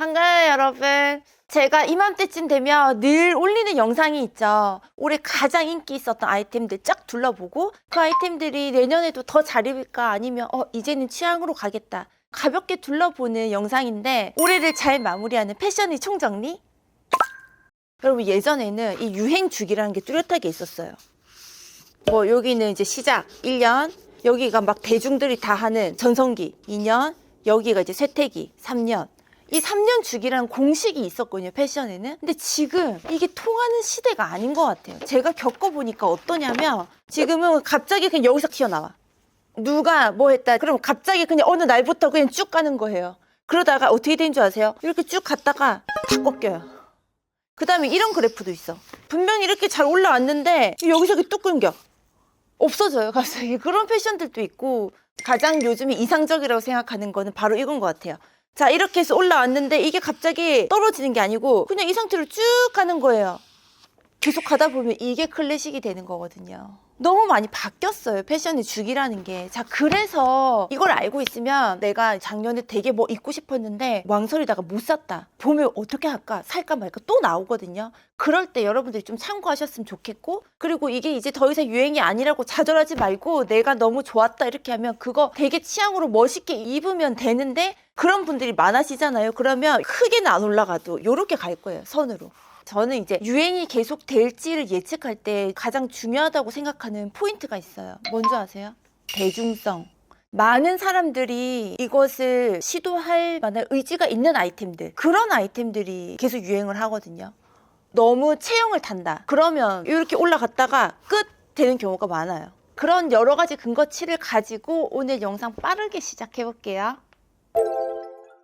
반가워요, 여러분. 제가 이맘때쯤 되면 늘 올리는 영상이 있죠. 올해 가장 인기 있었던 아이템들 쫙 둘러보고 그 아이템들이 내년에도 더 잘 입을까 아니면 이제는 취향으로 가겠다. 가볍게 둘러보는 영상인데 올해를 잘 마무리하는 패션의 총정리? 여러분, 예전에는 이 유행 주기라는 게 뚜렷하게 있었어요. 뭐 여기는 이제 시작 1년, 여기가 막 대중들이 다 하는 전성기 2년, 여기가 이제 쇠퇴기 3년. 이 3년 주기라는 공식이 있었거든요, 패션에는. 근데 지금 이게 통하는 시대가 아닌 것 같아요. 제가 겪어보니까 어떠냐면 지금은 갑자기 그냥 여기서 튀어나와. 누가 뭐 했다 그러면 갑자기 그냥 어느 날부터 그냥 쭉 가는 거예요. 그러다가 어떻게 된 줄 아세요? 이렇게 쭉 갔다가 다 꺾여요. 그 다음에 이런 그래프도 있어. 분명히 이렇게 잘 올라왔는데 여기서 뚝 끊겨. 없어져요, 갑자기. 그런 패션들도 있고, 가장 요즘에 이상적이라고 생각하는 거는 바로 이건 것 같아요. 자, 이렇게 해서 올라왔는데 이게 갑자기 떨어지는 게 아니고 그냥 이 상태로 쭉 가는 거예요. 계속 가다 보면 이게 클래식이 되는 거거든요. 너무 많이 바뀌었어요, 패션의 주기라는 게. 자, 그래서 이걸 알고 있으면 내가 작년에 되게 뭐 입고 싶었는데 망설이다가 못 샀다. 보면 어떻게 할까? 살까 말까 또 나오거든요. 그럴 때 여러분들이 좀 참고하셨으면 좋겠고, 그리고 이게 이제 더 이상 유행이 아니라고 좌절하지 말고 내가 너무 좋았다 이렇게 하면 그거 되게 취향으로 멋있게 입으면 되는데, 그런 분들이 많아지잖아요. 그러면 크게는 안 올라가도 이렇게 갈 거예요, 선으로. 저는 이제 유행이 계속 될지를 예측할 때 가장 중요하다고 생각하는 포인트가 있어요. 뭔지 아세요? 대중성. 많은 사람들이 이것을 시도할 만한 의지가 있는 아이템들, 그런 아이템들이 계속 유행을 하거든요. 너무 체형을 탄다. 그러면 이렇게 올라갔다가 끝 되는 경우가 많아요. 그런 여러 가지 근거치를 가지고 오늘 영상 빠르게 시작해 볼게요.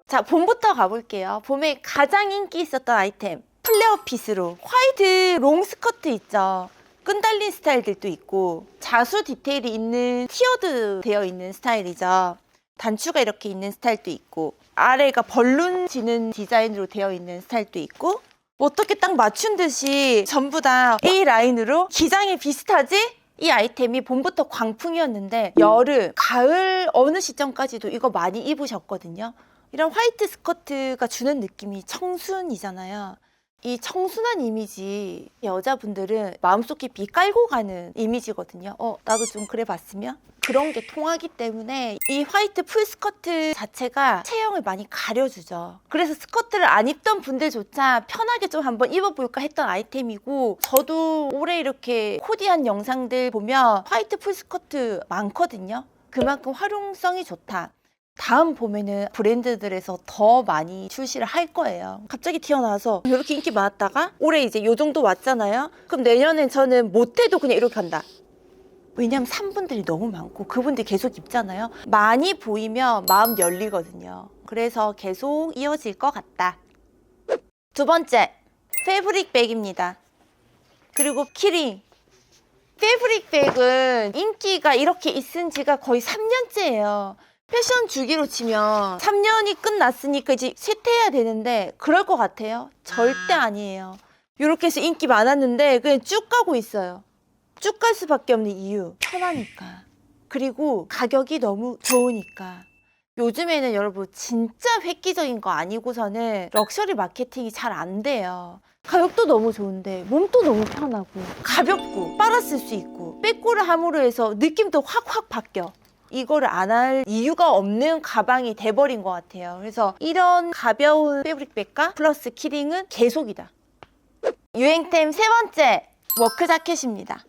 자, 봄부터 가볼게요. 봄에 가장 인기 있었던 아이템, 플레어 핏으로 화이트 롱 스커트 있죠. 끈 달린 스타일들도 있고, 자수 디테일이 있는 티어드 되어 있는 스타일이죠. 단추가 이렇게 있는 스타일도 있고, 아래가 벌룬 지는 디자인으로 되어 있는 스타일도 있고, 어떻게 딱 맞춘 듯이 전부 다 A 라인으로 기장이 비슷하지? 이 아이템이 봄부터 광풍이었는데 여름, 가을 어느 시점까지도 이거 많이 입으셨거든요. 이런 화이트 스커트가 주는 느낌이 청순이잖아요. 이 청순한 이미지, 여자분들은 마음속 깊이 깔고 가는 이미지거든요. 나도 좀 그래 봤으면? 그런 게 통하기 때문에 이 화이트 풀 스커트 자체가 체형을 많이 가려주죠. 그래서 스커트를 안 입던 분들조차 편하게 좀 한번 입어볼까 했던 아이템이고, 저도 올해 이렇게 코디한 영상들 보면 화이트 풀 스커트 많거든요. 그만큼 활용성이 좋다. 다음 봄에는 브랜드들에서 더 많이 출시를 할 거예요. 갑자기 튀어나와서 이렇게 인기 많았다가 올해 이제 요 정도 왔잖아요. 그럼 내년엔 저는 못해도 그냥 이렇게 한다. 왜냐면 산 분들이 너무 많고 그분들이 계속 입잖아요. 많이 보이면 마음 열리거든요. 그래서 계속 이어질 것 같다. 두 번째, 패브릭 백입니다. 그리고 키링. 패브릭 백은 인기가 이렇게 있은 지가 거의 3년째예요. 패션 주기로 치면 3년이 끝났으니까 이제 쇠퇴해야 되는데 그럴 것 같아요? 절대 아니에요. 이렇게 해서 인기 많았는데 그냥 쭉 가고 있어요. 쭉 갈 수밖에 없는 이유, 편하니까. 그리고 가격이 너무 좋으니까. 요즘에는 여러분 진짜 획기적인 거 아니고서는 럭셔리 마케팅이 잘 안 돼요. 가격도 너무 좋은데 몸도 너무 편하고 가볍고 빨아 쓸 수 있고 백고를 함으로 해서 느낌도 확확 바뀌어. 이거를 안 할 이유가 없는 가방이 돼버린 것 같아요. 그래서 이런 가벼운 패브릭백과 플러스 키링은 계속이다. 유행템 세 번째, 워크 자켓입니다.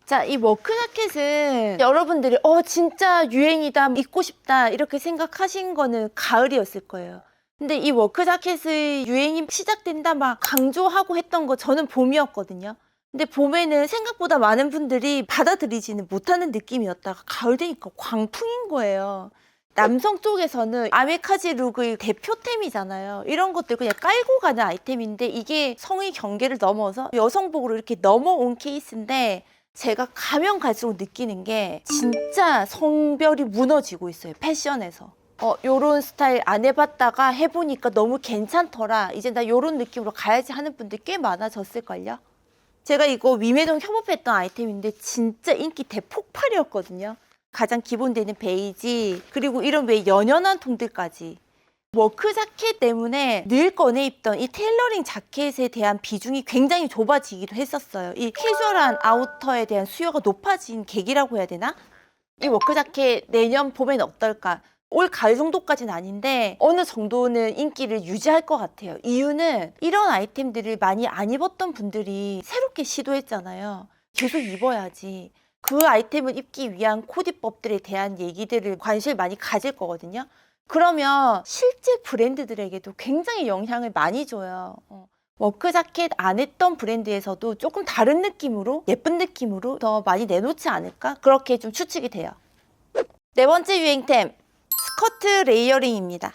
자, 이 워크 자켓은 여러분들이 진짜 유행이다, 입고 싶다 이렇게 생각하신 거는 가을이었을 거예요. 근데 이 워크 자켓의 유행이 시작된다 막 강조하고 했던 거 저는 봄이었거든요. 근데 봄에는 생각보다 많은 분들이 받아들이지는 못하는 느낌이었다가 가을 되니까 광풍인 거예요. 남성 쪽에서는 아메카지 룩의 대표템이잖아요. 이런 것들 그냥 깔고 가는 아이템인데 이게 성의 경계를 넘어서 여성복으로 이렇게 넘어온 케이스인데, 제가 가면 갈수록 느끼는 게 진짜 성별이 무너지고 있어요, 패션에서. 요런 스타일 안 해봤다가 해보니까 너무 괜찮더라, 이제 나 요런 느낌으로 가야지 하는 분들 꽤 많아졌을걸요. 제가 이거 위메동 협업했던 아이템인데 진짜 인기 대폭발이었거든요. 가장 기본 되는 베이지, 그리고 이런 왜 연연한 톤들까지 워크 자켓 때문에 늘 꺼내 입던 이 테일러링 자켓에 대한 비중이 굉장히 좁아지기도 했었어요. 이 캐주얼한 아우터에 대한 수요가 높아진 계기라고 해야 되나? 이 워크 자켓 내년 봄엔 어떨까? 올 가을 정도까지는 아닌데 어느 정도는 인기를 유지할 것 같아요. 이유는 이런 아이템들을 많이 안 입었던 분들이 새롭게 시도했잖아요. 계속 입어야지. 그 아이템을 입기 위한 코디법들에 대한 얘기들을 관심을 많이 가질 거거든요. 그러면 실제 브랜드들에게도 굉장히 영향을 많이 줘요. 워크 자켓 안 했던 브랜드에서도 조금 다른 느낌으로, 예쁜 느낌으로 더 많이 내놓지 않을까? 그렇게 좀 추측이 돼요. 네 번째 유행템, 스커트 레이어링입니다.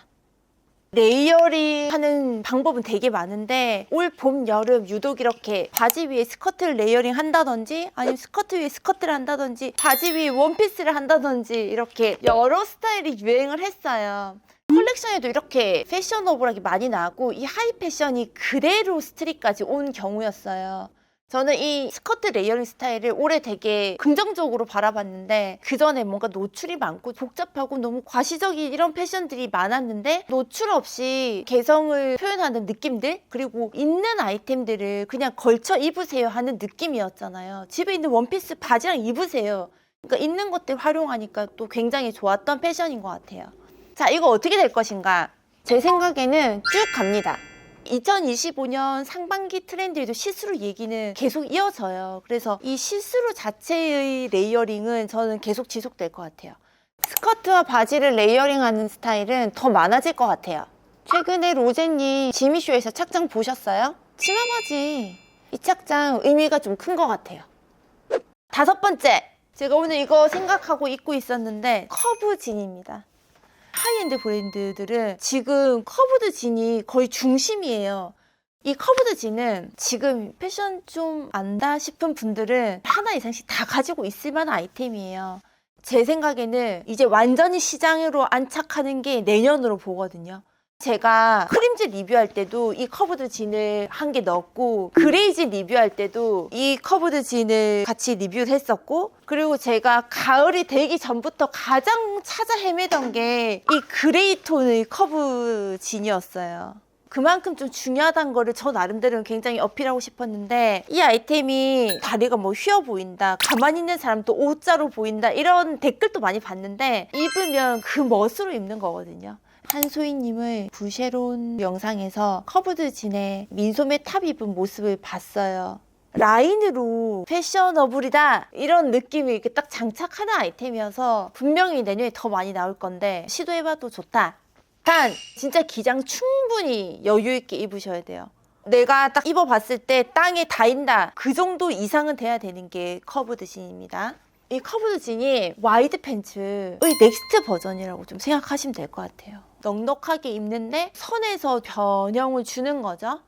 레이어링 하는 방법은 되게 많은데 올 봄, 여름 유독 이렇게 바지 위에 스커트를 레이어링 한다든지 아니면 스커트 위에 스커트를 한다든지 바지 위에 원피스를 한다든지 이렇게 여러 스타일이 유행을 했어요. 컬렉션에도 이렇게 패셔너블하게 많이 나오고 이 하이 패션이 그대로 스트릿까지 온 경우였어요. 저는 이 스커트 레이어링 스타일을 올해 되게 긍정적으로 바라봤는데 그전에 뭔가 노출이 많고 복잡하고 너무 과시적인 이런 패션들이 많았는데 노출 없이 개성을 표현하는 느낌들 그리고 있는 아이템들을 그냥 걸쳐 입으세요 하는 느낌이었잖아요. 집에 있는 원피스 바지랑 입으세요. 그러니까 있는 것들 활용하니까 또 굉장히 좋았던 패션인 것 같아요. 자, 이거 어떻게 될 것인가? 제 생각에는 쭉 갑니다. 2025년 상반기 트렌드에도 시스루 얘기는 계속 이어져요. 그래서 이 시스루 자체의 레이어링은 저는 계속 지속될 것 같아요. 스커트와 바지를 레이어링하는 스타일은 더 많아질 것 같아요. 최근에 로제님 지미쇼에서 착장 보셨어요? 치마 바지. 이 착장 의미가 좀 큰 것 같아요. 다섯 번째, 제가 오늘 이거 생각하고 입고 있었는데 커브 진입니다. 하이엔드 브랜드들은 지금 커브드 진이 거의 중심이에요. 이 커브드 진은 지금 패션 좀 안다 싶은 분들은 하나 이상씩 다 가지고 있을 만한 아이템이에요. 제 생각에는 이제 완전히 시장으로 안착하는 게 내년으로 보거든요. 제가 크림즈 리뷰할 때도 이 커브드 진을 한 개 넣었고 그레이즈 리뷰할 때도 이 커브드 진을 같이 리뷰를 했었고 그리고 제가 가을이 되기 전부터 가장 찾아 헤매던 게 이 그레이 톤의 커브 진이었어요. 그만큼 좀 중요하다는 거를 저 나름대로는 굉장히 어필하고 싶었는데 이 아이템이 다리가 뭐 휘어 보인다, 가만히 있는 사람도 O자로 보인다 이런 댓글도 많이 봤는데 입으면 그 멋으로 입는 거거든요. 한소희님의 부쉐론 영상에서 커브드 진의 민소매 탑 입은 모습을 봤어요. 라인으로 패셔너블이다 이런 느낌이 이렇게 딱 장착하는 아이템이어서 분명히 내년에 더 많이 나올 건데 시도해봐도 좋다. 단 진짜 기장 충분히 여유 있게 입으셔야 돼요. 내가 딱 입어봤을 때 땅에 닿인다 그 정도 이상은 돼야 되는 게 커브드 진입니다. 이 커브드 진이 와이드 팬츠의 넥스트 버전이라고 좀 생각하시면 될 것 같아요. 넉넉하게 입는데 선에서 변형을 주는 거죠.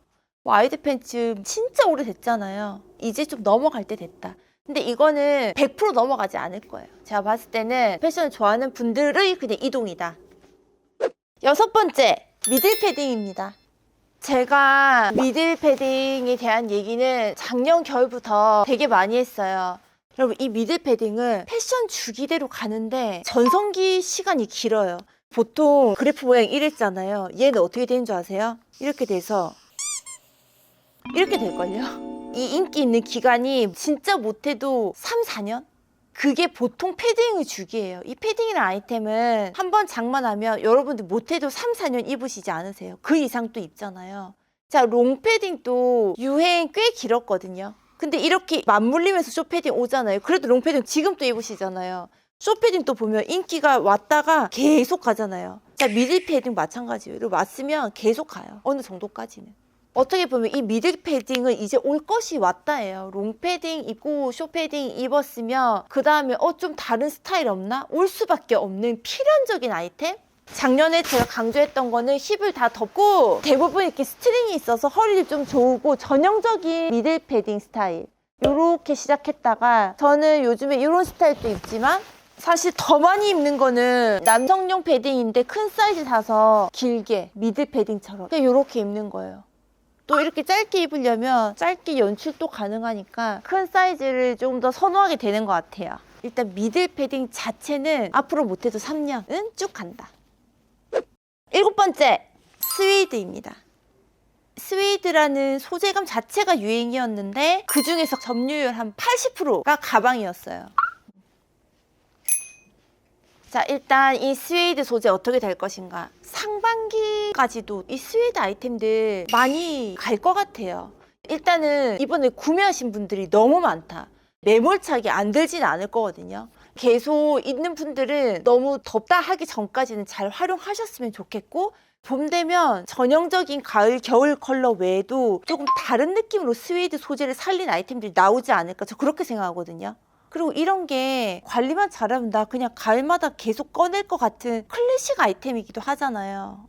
와이드 팬츠 진짜 오래됐잖아요. 이제 좀 넘어갈 때 됐다. 근데 이거는 100% 넘어가지 않을 거예요. 제가 봤을 때는 패션을 좋아하는 분들의 그냥 이동이다. 여섯 번째, 미들 패딩입니다. 제가 미들 패딩에 대한 얘기는 작년 겨울부터 되게 많이 했어요. 여러분, 이 미들 패딩은 패션 주기대로 가는데 전성기 시간이 길어요. 보통 그래프 모양 이랬잖아요. 얘는 어떻게 되는 줄 아세요? 이렇게 돼서 이렇게 될걸요? 이 인기 있는 기간이 진짜 못해도 3, 4년? 그게 보통 패딩의 주기예요. 이 패딩이라는 아이템은 한번 장만하면 여러분들 못해도 3, 4년 입으시지 않으세요? 그 이상 또 입잖아요. 자, 롱패딩도 유행 꽤 길었거든요. 근데 이렇게 맞물리면서 숏패딩 오잖아요. 그래도 롱패딩 지금 또 입으시잖아요. 숏패딩 또 보면 인기가 왔다가 계속 가잖아요. 자, 미들 패딩 마찬가지예요. 왔으면 계속 가요. 어느 정도까지는. 어떻게 보면 이 미들 패딩은 이제 올 것이 왔다예요. 롱패딩 입고 숏패딩 입었으면 그 다음에 좀 다른 스타일 없나? 올 수밖에 없는 필연적인 아이템? 작년에 제가 강조했던 거는 힙을 다 덮고 대부분 이렇게 스트링이 있어서 허리를 좀 조우고 전형적인 미들 패딩 스타일 이렇게 시작했다가 저는 요즘에 이런 스타일도 입지만 사실 더 많이 입는 거는 남성용 패딩인데 큰 사이즈 사서 길게 미들 패딩처럼 이렇게 입는 거예요. 또 이렇게 짧게 입으려면 짧게 연출도 가능하니까 큰 사이즈를 조금 더 선호하게 되는 것 같아요. 일단 미들 패딩 자체는 앞으로 못해도 3년은 쭉 간다. 일곱 번째, 스웨이드입니다. 스웨이드라는 소재감 자체가 유행이었는데 그 중에서 점유율 한 80%가 가방이었어요. 자, 일단 이 스웨이드 소재 어떻게 될 것인가. 상반기까지도 이 스웨이드 아이템들 많이 갈 것 같아요. 일단은 이번에 구매하신 분들이 너무 많다. 매몰차게 안 들진 않을 거거든요. 계속 있는 분들은 너무 덥다 하기 전까지는 잘 활용하셨으면 좋겠고, 봄 되면 전형적인 가을, 겨울 컬러 외에도 조금 다른 느낌으로 스웨이드 소재를 살린 아이템들이 나오지 않을까, 저 그렇게 생각하거든요. 그리고 이런 게 관리만 잘하면 나 그냥 가을마다 계속 꺼낼 것 같은 클래식 아이템이기도 하잖아요.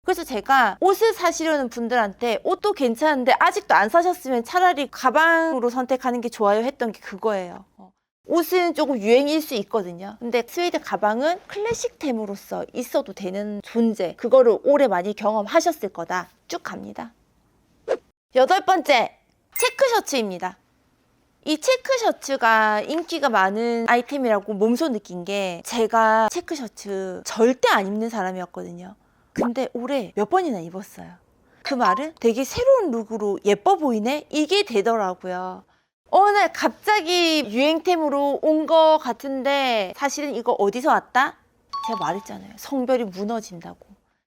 그래서 제가 옷을 사시려는 분들한테 옷도 괜찮은데 아직도 안 사셨으면 차라리 가방으로 선택하는 게 좋아요 했던 게 그거예요. 옷은 조금 유행일 수 있거든요. 근데 스웨이드 가방은 클래식템으로서 있어도 되는 존재. 그거를 오래 많이 경험하셨을 거다. 쭉 갑니다. 8번째, 체크 셔츠입니다. 이 체크 셔츠가 인기가 많은 아이템이라고 몸소 느낀 게, 제가 체크 셔츠 절대 안 입는 사람이었거든요. 근데 올해 몇 번이나 입었어요. 그 말은 되게 새로운 룩으로 예뻐 보이네? 이게 되더라고요. 어느 날 갑자기 유행템으로 온 거 같은데 사실은 이거 어디서 왔다? 제가 말했잖아요. 성별이 무너진다고.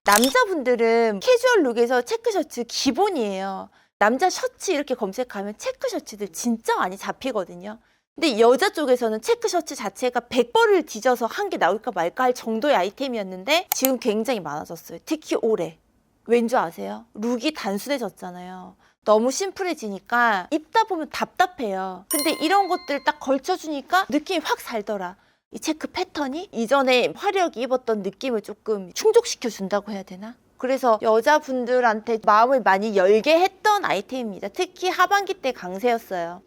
남자분들은 캐주얼 룩에서 체크 셔츠 기본이에요. 남자 셔츠 이렇게 검색하면 체크 셔츠들 진짜 많이 잡히거든요. 근데 여자 쪽에서는 체크 셔츠 자체가 100벌을 뒤져서 한 개 나올까 말까 할 정도의 아이템이었는데 지금 굉장히 많아졌어요. 특히 올해. 왠지 아세요? 룩이 단순해졌잖아요. 너무 심플해지니까 입다 보면 답답해요. 근데 이런 것들 딱 걸쳐주니까 느낌이 확 살더라. 이 체크 패턴이 이전에 화려하게 입었던 느낌을 조금 충족시켜준다고 해야 되나? 그래서 여자분들한테 마음을 많이 열게 했던 아이템입니다. 특히 하반기 때 강세였어요.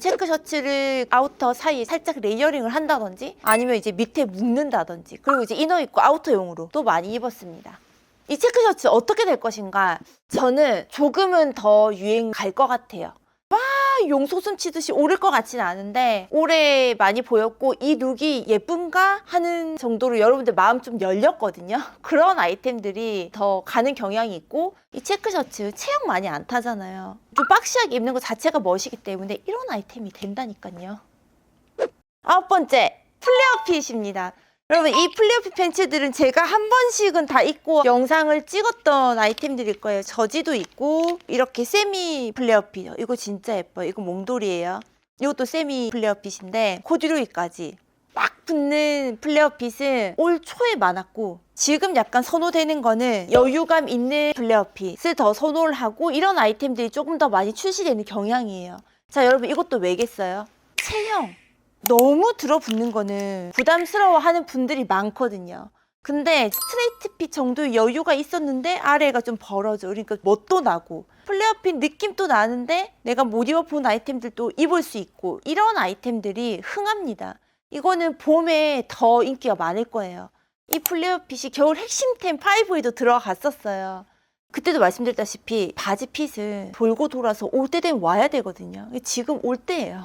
체크 셔츠를 아우터 사이에 살짝 레이어링을 한다든지 아니면 이제 밑에 묶는다든지, 그리고 이제 이너 입고 아우터용으로 또 많이 입었습니다. 이 체크 셔츠 어떻게 될 것인가? 저는 조금은 더 유행 갈 것 같아요. 막 용솟음 치듯이 오를 것 같지는 않은데 올해 많이 보였고, 이 룩이 예쁜가 하는 정도로 여러분들 마음 좀 열렸거든요. 그런 아이템들이 더 가는 경향이 있고, 이 체크 셔츠 체형 많이 안 타잖아요. 좀 박시하게 입는 것 자체가 멋이기 때문에 이런 아이템이 된다니까요. 9번째, 플레어 핏입니다. 여러분, 이 플레어핏 팬츠들은 제가 한 번씩은 다 입고 영상을 찍었던 아이템들일 거예요. 저지도 있고, 이렇게 세미 플레어핏. 이거 진짜 예뻐요. 이거 몽돌이에요. 이것도 세미 플레어핏인데 코듀로이까지 막 붙는 플레어핏은 올 초에 많았고, 지금 약간 선호되는 거는 여유감 있는 플레어핏을 더 선호를 하고, 이런 아이템들이 조금 더 많이 출시되는 경향이에요. 자, 여러분, 이것도 왜겠어요? 체형. 너무 들어붙는 거는 부담스러워하는 분들이 많거든요. 근데 스트레이트 핏 정도의 여유가 있었는데 아래가 좀 벌어져. 그러니까 멋도 나고 플레어핏 느낌도 나는데 내가 못 입어본 아이템들도 입을 수 있고, 이런 아이템들이 흥합니다. 이거는 봄에 더 인기가 많을 거예요. 이 플레어핏이 겨울 핵심템 5에도 들어갔었어요. 그때도 말씀드렸다시피 바지 핏은 돌고 돌아서 올 때 되면 와야 되거든요. 지금 올 때예요.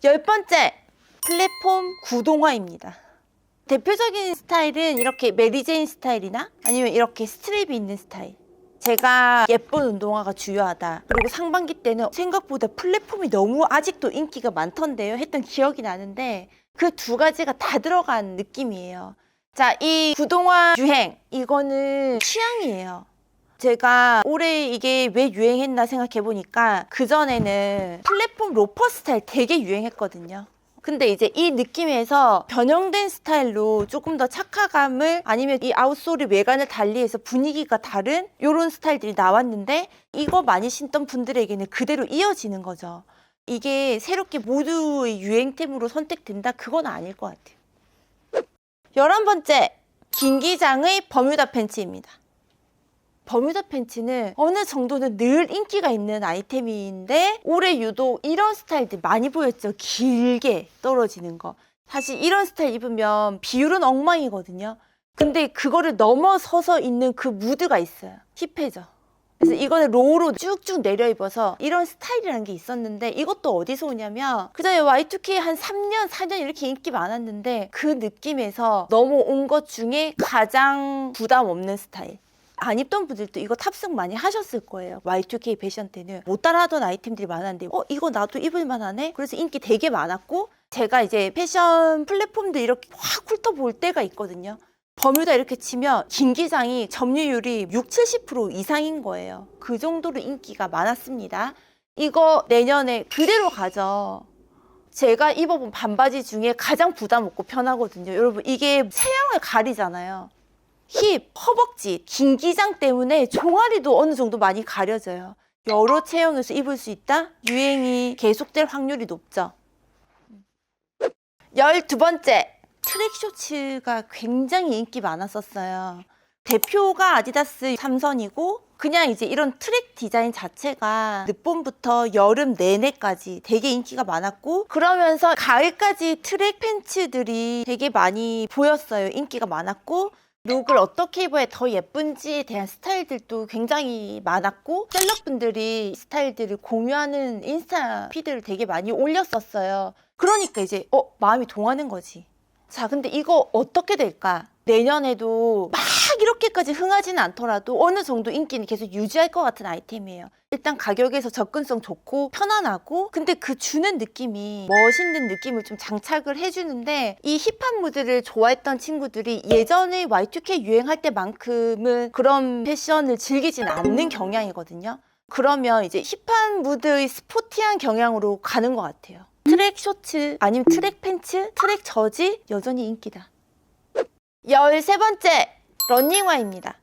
10번째, 플랫폼 구동화입니다. 대표적인 스타일은 이렇게 메리제인 스타일이나 아니면 이렇게 스트랩이 있는 스타일. 제가 예쁜 운동화가 중요하다, 그리고 상반기 때는 생각보다 플랫폼이 너무 아직도 인기가 많던데요 했던 기억이 나는데, 그 두 가지가 다 들어간 느낌이에요. 자, 이 구동화 유행, 이거는 취향이에요. 제가 올해 이게 왜 유행했나 생각해보니까 그전에는 플랫폼 로퍼 스타일 되게 유행했거든요. 근데 이제 이 느낌에서 변형된 스타일로 조금 더 착화감을, 아니면 이 아웃솔의 외관을 달리해서 분위기가 다른 이런 스타일들이 나왔는데, 이거 많이 신던 분들에게는 그대로 이어지는 거죠. 이게 새롭게 모두의 유행템으로 선택된다? 그건 아닐 것 같아요. 11번째, 김기장의 버뮤다 팬츠입니다. 버뮤다 팬츠는 어느 정도는 늘 인기가 있는 아이템인데 올해 유독 이런 스타일들 많이 보였죠. 길게 떨어지는 거. 사실 이런 스타일 입으면 비율은 엉망이거든요. 근데 그거를 넘어서서 있는 그 무드가 있어요. 힙해져. 그래서 이거는 로우로 쭉쭉 내려 입어서 이런 스타일이라는 게 있었는데, 이것도 어디서 오냐면 그전에 Y2K 한 3년, 4년 이렇게 인기 많았는데 그 느낌에서 넘어온 것 중에 가장 부담 없는 스타일. 안 입던 분들도 이거 탑승 많이 하셨을 거예요. Y2K 패션 때는 못 따라하던 아이템들이 많았는데 이거 나도 입을 만하네? 그래서 인기 되게 많았고, 제가 이제 패션 플랫폼들 이렇게 확 훑어볼 때가 있거든요. 버뮤다 이렇게 치면 김기장이 점유율이 60-70% 이상인 거예요. 그 정도로 인기가 많았습니다. 이거 내년에 그대로 가죠. 제가 입어본 반바지 중에 가장 부담 없고 편하거든요. 여러분, 이게 체형을 가리잖아요. 힙, 허벅지, 긴 기장 때문에 종아리도 어느 정도 많이 가려져요. 여러 체형에서 입을 수 있다? 유행이 계속될 확률이 높죠. 12번째, 트랙 셔츠가 굉장히 인기 많았었어요. 대표가 아디다스 삼선이고, 그냥 이제 이런 트랙 디자인 자체가 늦봄부터 여름 내내까지 되게 인기가 많았고, 그러면서 가을까지 트랙 팬츠들이 되게 많이 보였어요. 인기가 많았고, 룩을 어떻게 입어야 더 예쁜지에 대한 스타일들도 굉장히 많았고, 셀럽분들이 스타일들을 공유하는 인스타 피드를 되게 많이 올렸었어요. 그러니까 이제 마음이 동하는 거지. 자, 근데 이거 어떻게 될까? 내년에도 막 이렇게까지 흥하지는 않더라도 어느 정도 인기는 계속 유지할 것 같은 아이템이에요. 일단 가격에서 접근성 좋고 편안하고, 근데 그 주는 느낌이 멋있는 느낌을 좀 장착을 해주는데, 이 힙한 무드를 좋아했던 친구들이 예전에 Y2K 유행할 때만큼은 그런 패션을 즐기진 않는 경향이거든요. 그러면 이제 힙한 무드의 스포티한 경향으로 가는 것 같아요. 트랙 셔츠 아니면 트랙 팬츠, 트랙 저지 여전히 인기다. 13번째, 러닝화입니다.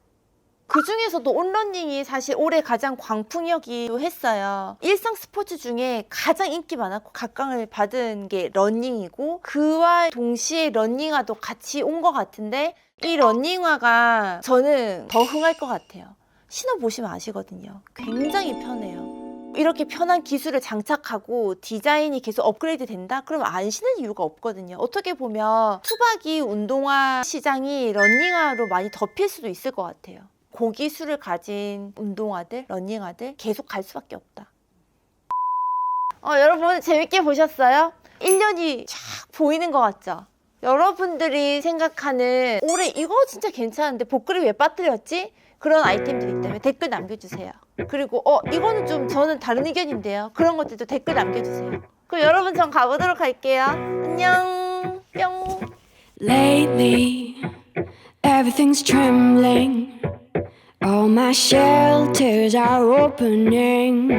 그 중에서도 온러닝이 사실 올해 가장 광풍이기도 했어요. 일상 스포츠 중에 가장 인기 많았고 각광을 받은 게 러닝이고, 그와 동시에 러닝화도 같이 온 것 같은데, 이 러닝화가 저는 더 흥할 것 같아요. 신어보시면 아시거든요. 굉장히 편해요. 이렇게 편한 기술을 장착하고 디자인이 계속 업그레이드 된다? 그러면 안 신을 이유가 없거든요. 어떻게 보면 투박이 운동화 시장이 러닝화로 많이 덮일 수도 있을 것 같아요. 고기술을 가진 운동화들, 러닝화들 계속 갈 수밖에 없다. 여러분 재밌게 보셨어요? 1년이 쫙 보이는 것 같죠? 여러분들이 생각하는 올해 이거 진짜 괜찮은데 복글이 왜 빠뜨렸지? 그런 아이템들이 있다면 댓글 남겨주세요. 그리고 이거는 좀 저는 다른 의견인데요. 그런 것들도 댓글 남겨주세요. 그럼 여러분 전 가보도록 할게요. 안녕. 뿅. Lately, everything's trembling. All my shelters are opening.